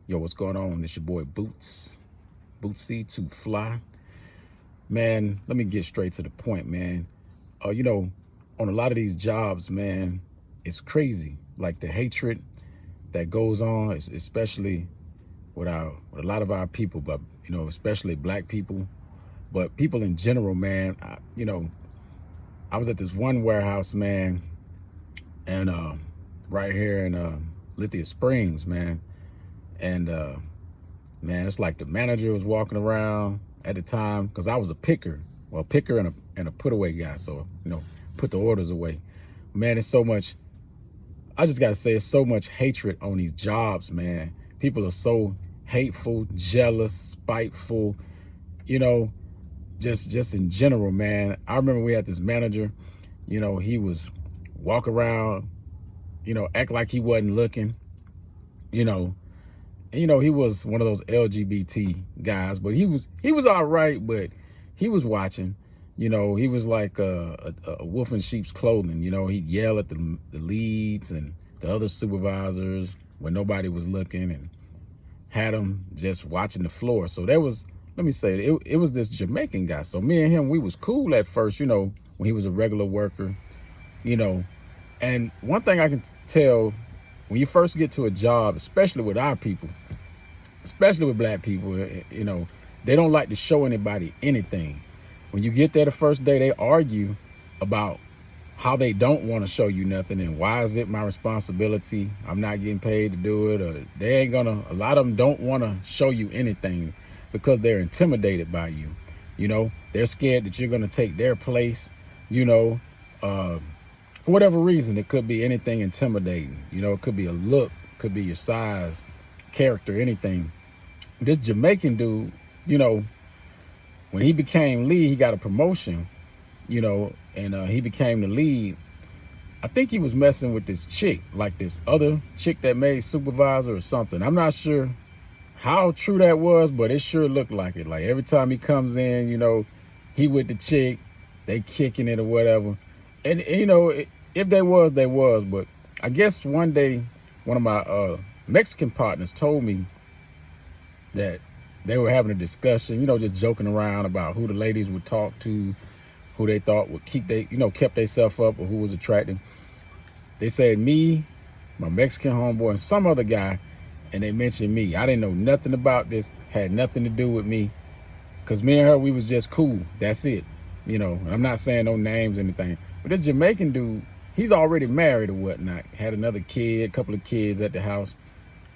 Yo, what's going on? This your boy Bootsy to Fly. Man, let me get straight to the point, man. You know, on a lot of these jobs, man, it's crazy. Like the hatred that goes on, especially with a lot of our people, but especially black people, but people in general, man. I was at this one warehouse, man, and right here in Lithia Springs, man, and man, it's like the manager was walking around at the time because I was a picker. Well, picker and a put away guy. So, put the orders away. Man, it's so much. I just got to say, it's so much hatred on these jobs, man. People are so hateful, jealous, spiteful, you know, just in general, man. I remember we had this manager, he was walk around, act like he wasn't looking, you know, he was one of those LGBT guys, but he was all right, but he was watching. He was like a wolf in sheep's clothing. He'd yell at the leads and the other supervisors when nobody was looking, and had them just watching the floor. So there was, let me say, it was this Jamaican guy. So me and him, we was cool at first, when he was a regular worker, you know. And one thing I can tell, when you first get to a job, especially with our people, especially with black people, they don't like to show anybody anything. When you get there the first day, they argue about how they don't want to show you nothing and why is it my responsibility? I'm not getting paid to do it, or they ain't gonna, a lot of them don't want to show you anything because they're intimidated by you. They're scared that you're gonna take their place, for whatever reason. It could be anything intimidating. It could be a look, could be your size, character, anything. This Jamaican dude, when he became lead, he got a promotion, and he became the lead. I think he was messing with this chick, like this other chick that made supervisor or something. I'm not sure how true that was, but it sure looked like it. Like every time he comes in, he with the chick, they kicking it or whatever. And if they was, they was. But I guess one day, one of my Mexican partners told me that they were having a discussion, just joking around about who the ladies would talk to, who they thought would keep kept themselves up, or who was attractive. They said me, my Mexican homeboy, and some other guy, and they mentioned me. I didn't know nothing about this, had nothing to do with me, because me and her, we was just cool. That's it. I'm not saying no names or anything. But this Jamaican dude, he's already married or whatnot, had another kid, a couple of kids at the house.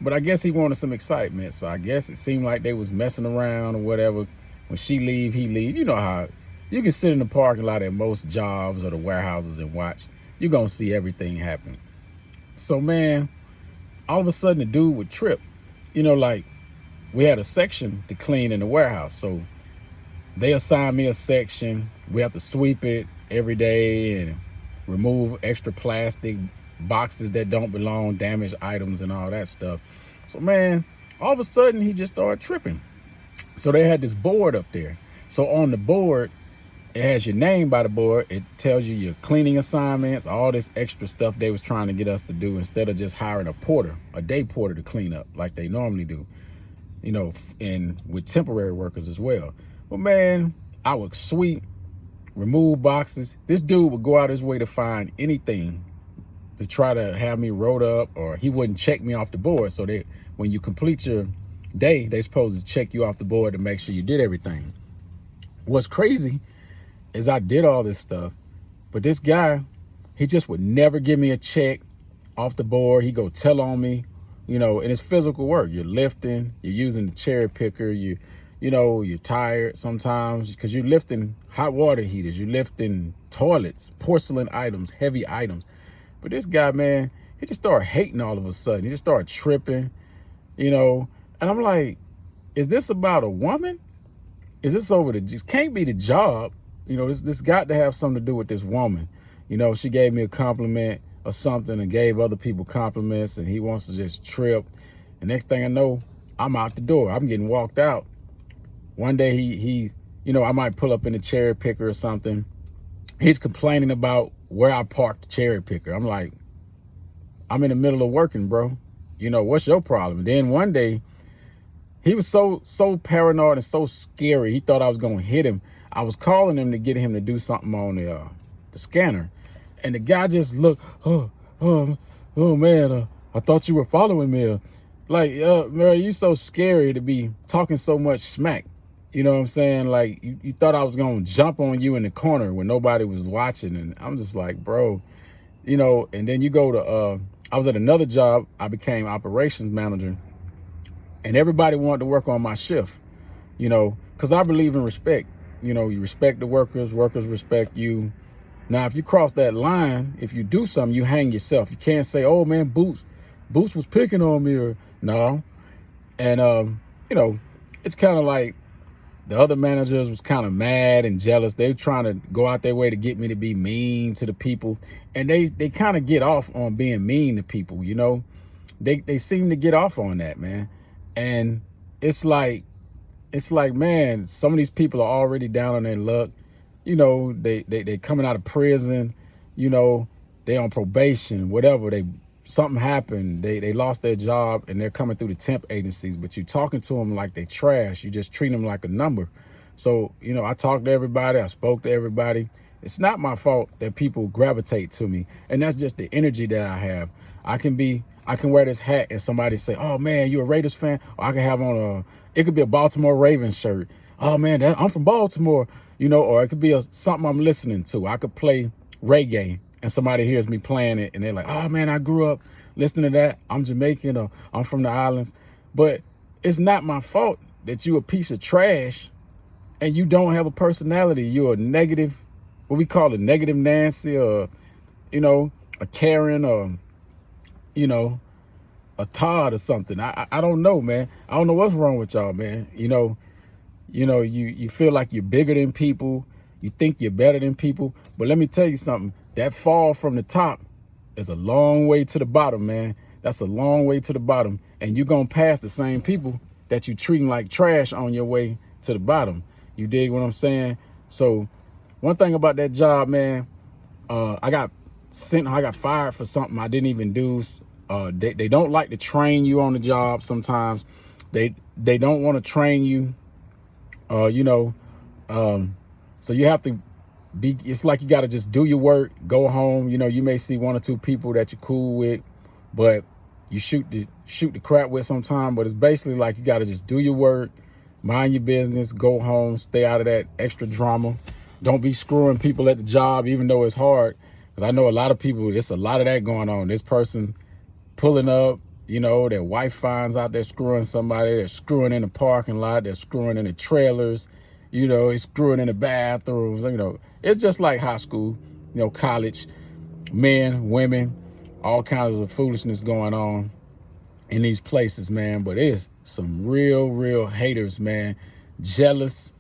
But I guess he wanted some excitement. So I guess it seemed like they was messing around or whatever. When she leave, he leave. You know how you can sit in the parking lot at most jobs or the warehouses and watch. You're going to see everything happen. So, man, all of a sudden the dude would trip. Like we had a section to clean in the warehouse. So they assigned me a section. We have to sweep it every day and remove extra plastic boxes that don't belong, damaged items and all that stuff. So, man, all of a sudden he just started tripping. So they had this board up there. So on the board, it has your name by the board. It tells you your cleaning assignments, all this extra stuff they was trying to get us to do, instead of just hiring a day porter to clean up like they normally do, and with temporary workers as well. But man, I would sweep, remove boxes. This dude would go out his way to find anything to try to have me wrote up, or he wouldn't check me off the board. So that when you complete your day, they supposed to check you off the board to make sure you did everything. What's crazy is I did all this stuff, but this guy, he just would never give me a check off the board. He go tell on me, and it's physical work. You're lifting, you're using the cherry picker, you're tired sometimes because you're lifting hot water heaters, you're lifting toilets, porcelain items, heavy items. But this guy, man, he just started hating all of a sudden. He just started tripping, and I'm like, is this about a woman? Is this over the, just can't be the job. This got to have something to do with this woman. She gave me a compliment or something and gave other people compliments, and he wants to just trip. And next thing I know, I'm out the door. I'm getting walked out. One day he I might pull up in a cherry picker or something. He's complaining about where I parked the cherry picker. I'm in the middle of working, bro. What's your problem? Then one day He was so paranoid and so scary. He thought I was gonna hit him. I was calling him to get him to do something on the scanner, and the guy just looked, oh man, I thought you were following me. Like, man, you so scary to be talking so much smack. You know what I'm saying? Like, you thought I was gonna jump on you in the corner when nobody was watching, and I'm just like, bro, you know. And then you go to, I was at another job. I became operations manager, and everybody wanted to work on my shift, you know, because I believe in respect. You know, you respect the workers, workers respect you. Now, if you cross that line, if you do something, you hang yourself. You can't say, oh man, Boots was picking on me, or no. And, you know, it's kind of like the other managers was kind of mad and jealous. They were trying to go out their way to get me to be mean to the people. And they kind of get off on being mean to people, you know. They seem to get off on that, man. And it's like, man, some of these people are already down on their luck. You know, they coming out of prison, you know, they on probation, whatever. Something happened, they lost their job, and they're coming through the temp agencies, but you talking to them like they trash. You just treat them like a number. So, you know, I talked to everybody, I spoke to everybody. It's not my fault that people gravitate to me, and that's just the energy that I have. I can wear this hat and somebody say, oh man, you a Raiders fan? Or I can have on it could be a Baltimore Ravens shirt. Oh man, I'm from Baltimore, you know. Or it could be something I'm listening to. I could play reggae and somebody hears me playing it and they're like, oh man, I grew up listening to that. I'm Jamaican, or I'm from the islands. But it's not my fault that you a piece of trash and you don't have a personality. You're a negative, what we call a negative Nancy, or, you know, a Karen, or, you know, a Todd or something. I don't know, man. I don't know what's wrong with y'all, man. You know, you feel like you're bigger than people. You think you're better than people. But let me tell you something. That fall from the top is a long way to the bottom, man. That's a long way to the bottom. And you're going to pass the same people that you treating like trash on your way to the bottom. You dig what I'm saying? So one thing about that job, man, I got fired for something I didn't even do. They don't like to train you on the job sometimes. They don't want to train you, you know. So you have to it's like you got to just do your work, go home. You know, you may see one or two people that you're cool with, but you shoot the crap with sometime. But it's basically like you got to just do your work, mind your business, go home, stay out of that extra drama. Don't be screwing people at the job, even though it's hard. Because I know a lot of people, it's a lot of that going on. This person pulling up, you know, their wife finds out they're screwing somebody. They're screwing in the parking lot. They're screwing in the trailers. You know, it's screwing in the bathrooms. You know, it's just like high school, you know, college, men, women, all kinds of foolishness going on in these places, man. But it's some real haters, man. Jealous,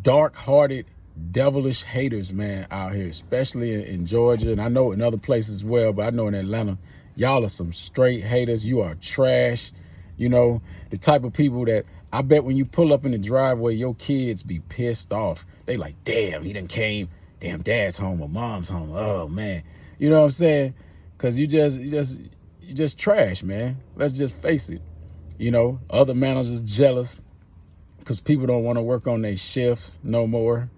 dark-hearted, devilish haters, man, out here, especially in Georgia. And I know in other places as well, but I know in Atlanta, y'all are some straight haters. You are trash. You know, the type of people that I bet when you pull up in the driveway, your kids be pissed off. They like, damn, he done came. Damn, dad's home or mom's home. Oh man. You know what I'm saying? Cause you just trash, man. Let's just face it. You know, other managers jealous because people don't want to work on their shifts no more.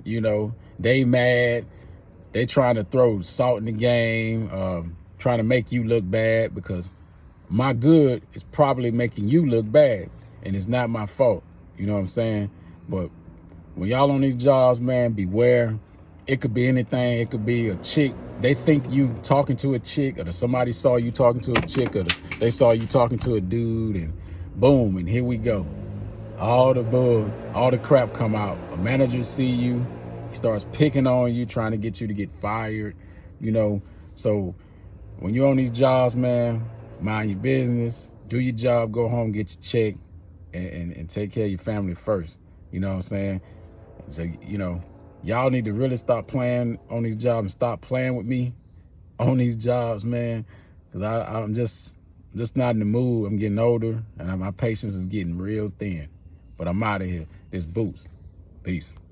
You know, they mad. They trying to throw salt in the game, trying to make you look bad, because my good is probably making you look bad, and it's not my fault. You know what I'm saying? But when y'all on these jobs, man, beware. It could be anything. It could be a chick. They think you talking to a chick, or somebody saw you talking to a chick, or they saw you talking to a dude, and boom, and here we go. All the crap come out. A manager see you, he starts picking on you, trying to get you to get fired, you know. So when you're on these jobs, man, mind your business, do your job, go home, get your check, and take care of your family first. You know what I'm saying? So, you know, y'all need to really stop playing on these jobs and stop playing with me on these jobs, man. Because I'm just not in the mood. I'm getting older, and my patience is getting real thin. But I'm out of here. This Boots. Peace.